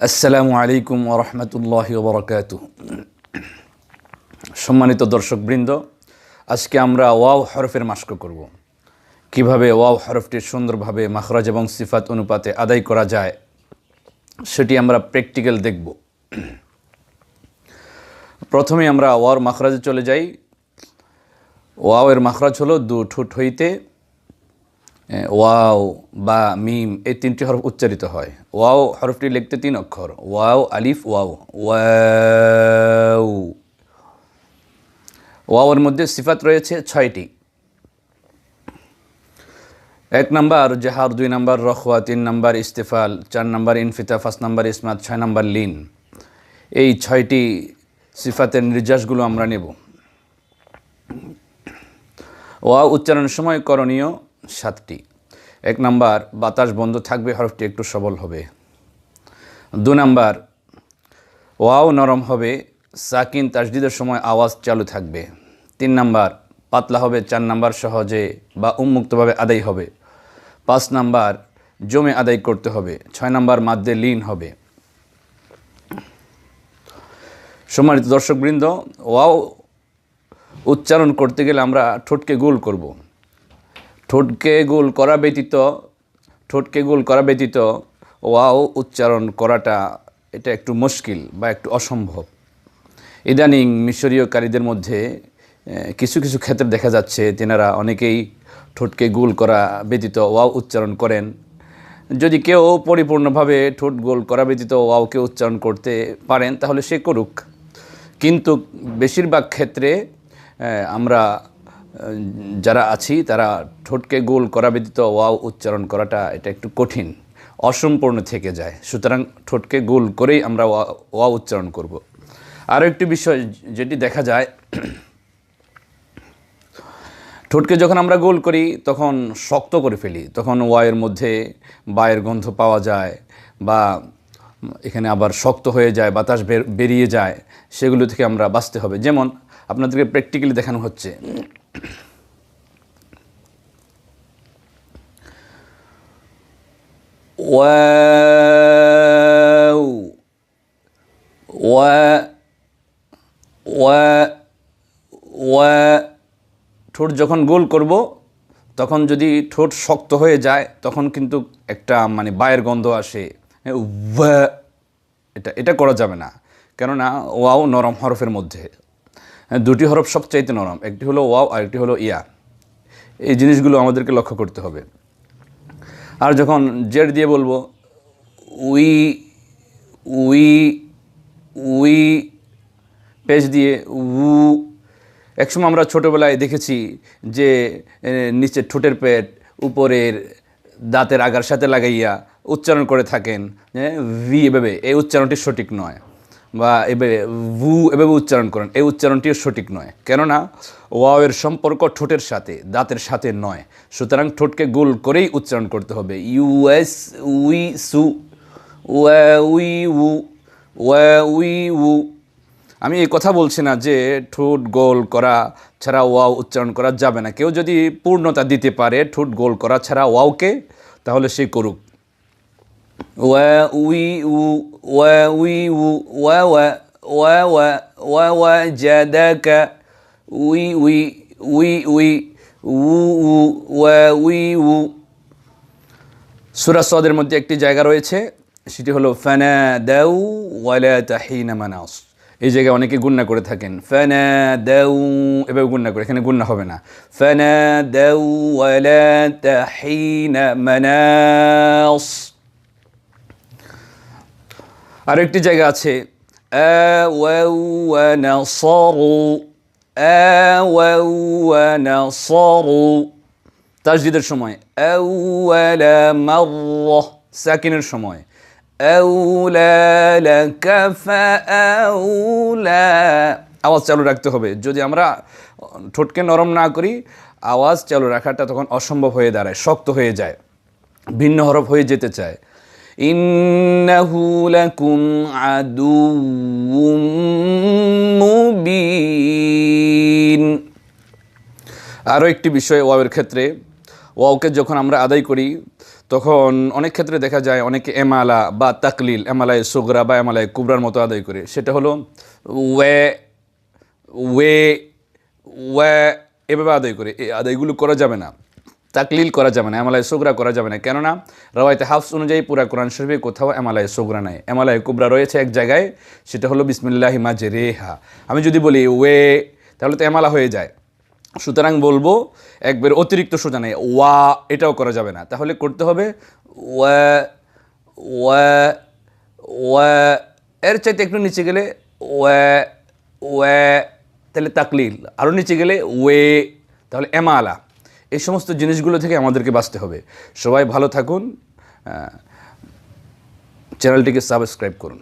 আসসালামু আলাইকুম ওয়া রাহমাতুল্লাহি ওয়া বারাকাতুহু। সম্মানিত দর্শকবৃন্দ, আজকে আমরা ওয়াও হরফের মাশক করব। কিভাবে ওয়াও হরফটি সুন্দরভাবে মাখরাজ এবং সিফাত অনুপাতে আদায় করা যায় সেটি আমরা প্র্যাকটিক্যাল দেখব। প্রথমে আমরা ওয়াওর মাখরাজে চলে যাই। ওয়াওয়ের মাখরাজ হলো দু ঠোঁট হইতে ওয়াও বা মিম এই তিনটি হরফ উচ্চারিত হয়। ওয়াও হরফটি লিখতে 3 অক্ষর, ওয়াও আলিফ ওয়াও। ওয়াও ওয়াওয়ের মধ্যে সিফাত রয়েছে 6টি। 1 নাম্বার জাহার, 2 নাম্বার রখওয়া, 3 নাম্বার ইস্তেফাল, 4 নাম্বার ইনফিতা, 5 নাম্বার ইসমাত, 6 নাম্বার লিন। এই 6টি সিফাতের নির্যাসগুলো আমরা নেব। ওয়াও উচ্চারণের সময় করণীয় 7টি। 1 নাম্বার, বাতাস বন্ধ থাকবে, হরফটি একটু সবল হবে। 2 নাম্বার, ওয়াও নরম হবে, সাকিন তাসদিদের সময় আওয়াজ চালু থাকবে। 3 নাম্বার, পাতলা হবে। 4 নাম্বার, সহজে বা উন্মুক্তভাবে আদায় হবে। 5 নাম্বার, জমে আদায় করতে হবে। 6 নাম্বার, মাদ্দে লিন হবে। সম্মানিত দর্শকবৃন্দ, ওয়াও উচ্চারণ করতে গেলে আমরা ঠোঁটকে গোল করব। ঠোঁটকে গোল করা ব্যতীত ওয়াও উচ্চারণ করাটা এটা একটু মুশকিল বা একটু অসম্ভব। ইদানিং মিশরীয়কারীদের মধ্যে কিছু কিছু ক্ষেত্রে দেখা যাচ্ছে তেনারা অনেকেই ঠোঁটকে গোল করা ব্যতীত ওয়াও উচ্চারণ করেন। যদি কেউ পরিপূর্ণভাবে ঠোঁট গোল করা ব্যতীত ওয়াওকে উচ্চারণ করতে পারেন তাহলে সে করুক, কিন্তু বেশিরভাগ ক্ষেত্রে আমরা যারা আছি তারা ঠোঁটকে গোল করা ব্যতীত ওয়াও উচ্চারণ করাটা এটা একটু কঠিন, অসম্পূর্ণ থেকে যায়। সুতরাং ঠোঁটকে গোল করেই আমরা ওয়াও উচ্চারণ করব। আরও একটি বিষয় যেটি দেখা যায়, ঠোঁটকে যখন আমরা গোল করি তখন শক্ত করে ফেলি, তখন ওয়াইয়ের মধ্যে বায়ের গন্ধ পাওয়া যায় বা এখানে আবার শক্ত হয়ে যায়, বাতাস বেরিয়ে যায়। সেগুলো থেকে আমরা বাঁচতে হবে। যেমন আপনাদেরকে প্র্যাকটিক্যালি দেখানো হচ্ছে। ওয়াও ওয়া ওয়া ওয়া ঠোঁট যখন গোল করব তখন যদি ঠোঁট শক্ত হয়ে যায় তখন কিন্তু একটা বায়ের গন্ধ আসে। ওয়া এটা করা যাবে না, কেননা ওয়াও নরম হরফের মধ্যে। 2টি হরফ সবচাইতে নরম, একটি হলো ওয়াও আর একটি হলো ইয়া। এই জিনিসগুলো আমাদেরকে লক্ষ্য করতে হবে। আর যখন জেড দিয়ে বলবো উই উই উই, পেশ দিয়ে উ। একসময় আমরা ছোটোবেলায় দেখেছি যে নিচের ঠোঁটের পেট উপরের দাঁতের আগার সাথে লাগাইয়া উচ্চারণ করে থাকেন ভি, এভাবে। এই উচ্চারণটি সঠিক নয়। বা এভাবে ভু এভাবে উচ্চারণ করেন, এই উচ্চারণটিও সঠিক নয়, কেননা ওয়াওয়ের সম্পর্ক ঠোঁটের সাথে, দাঁতের সাথে নয়। সুতরাং ঠোঁটকে গোল করেই উচ্চারণ করতে হবে। ইউএস উই সু, ওয়া উই উ, ওয়া উই উ। আমি এই কথা বলছি না যে ঠোঁট গোল করা ছাড়া ওয়াও উচ্চারণ করা যাবে না। কেউ যদি পূর্ণতা দিতে পারে ঠোঁট গোল করা ছাড়া ওয়াওকে, তাহলে সে করুক। ওয়া উই উ, ওয়া উই উ, ওয়া ওয়া ওয়া ওয়া ওয়া ওয়া জাদাকা, উই উই উই উই উ উ, ওয়া উই উ। সূরা সাদের মধ্যে একটি জায়গা রয়েছে, সেটি হলো ফানাদাউ ওয়ালা তাহিনা মানাস। এই জায়গায় অনেকে গুন্না করে থাকেন, ফানাদাউ এভাবে গুন্না করে, এখানে গুন্না হবে না। ফানাদাউ ওয়ালা তাহিনা মানাস। আর একটি জায়গা আছে, আওয়াউ ওয়া নাসারু, আওয়াউ ওয়া নাসারু। তাসদীদের সময় আউওয়ালা মাররাহ, সাকিনের সময় আউলা লাকা ফাআউলা। আওয়াজ চালু রাখতে হবে। যদি আমরা ঠোঁটকে নরম না করি, আওয়াজ চালু রাখাটা তখন অসম্ভব হয়ে দাঁড়ায়, শক্ত হয়ে যায়, ভিন্ন হরফ হয়ে যেতে চায়। ইন্নাহু লাকুম আদুউম মুবিন। আরও একটি বিষয় ওয়াওয়ের ক্ষেত্রে, ওয়াওকে যখন আমরা আদায় করি তখন অনেক ক্ষেত্রে দেখা যায় অনেকে এমালা বা তাকলিল, এমালায় সুগরা বা এমালায় কুবরার মতো আদায় করে। সেটা হলো ওয়ে ওয়ে ওয়ে এভাবে আদায় করে। এই আদায়গুলো করা যাবে না, তাকলিল করা যাবে না, এমালায় সুগরা করা যাবে না। কেননা রাওয়ায়েতে হাফস অনুযায়ী পুরা কোরআন শরীফে কোথাও এমালায় সুগরা নাই, এমালায় কুবরা রয়েছে এক জায়গায়, সেটা হলো বিসমিল্লাহি মাজরেহা। আমি যদি বলি ওয়ে, তাহলে তো এমালা হয়ে যায়। সুতরাং বলবো একবার অতিরিক্ত সোজা নেই, ওয়া এটাও করা যাবে না। তাহলে করতে হবে ওয়া ওয়া ওয়া, এর চাইতে একটু নিচে গেলে ওয়া ওয়া, তাহলে তাকলিল। আরও নিচে গেলে ওয়ে, তাহলে এমালা। এই সমস্ত জিনিসগুলো থেকে আমাদেরকে বাঁচতে হবে। সবাই ভালো থাকুন, চ্যানেলটিকে সাবস্ক্রাইব করুন।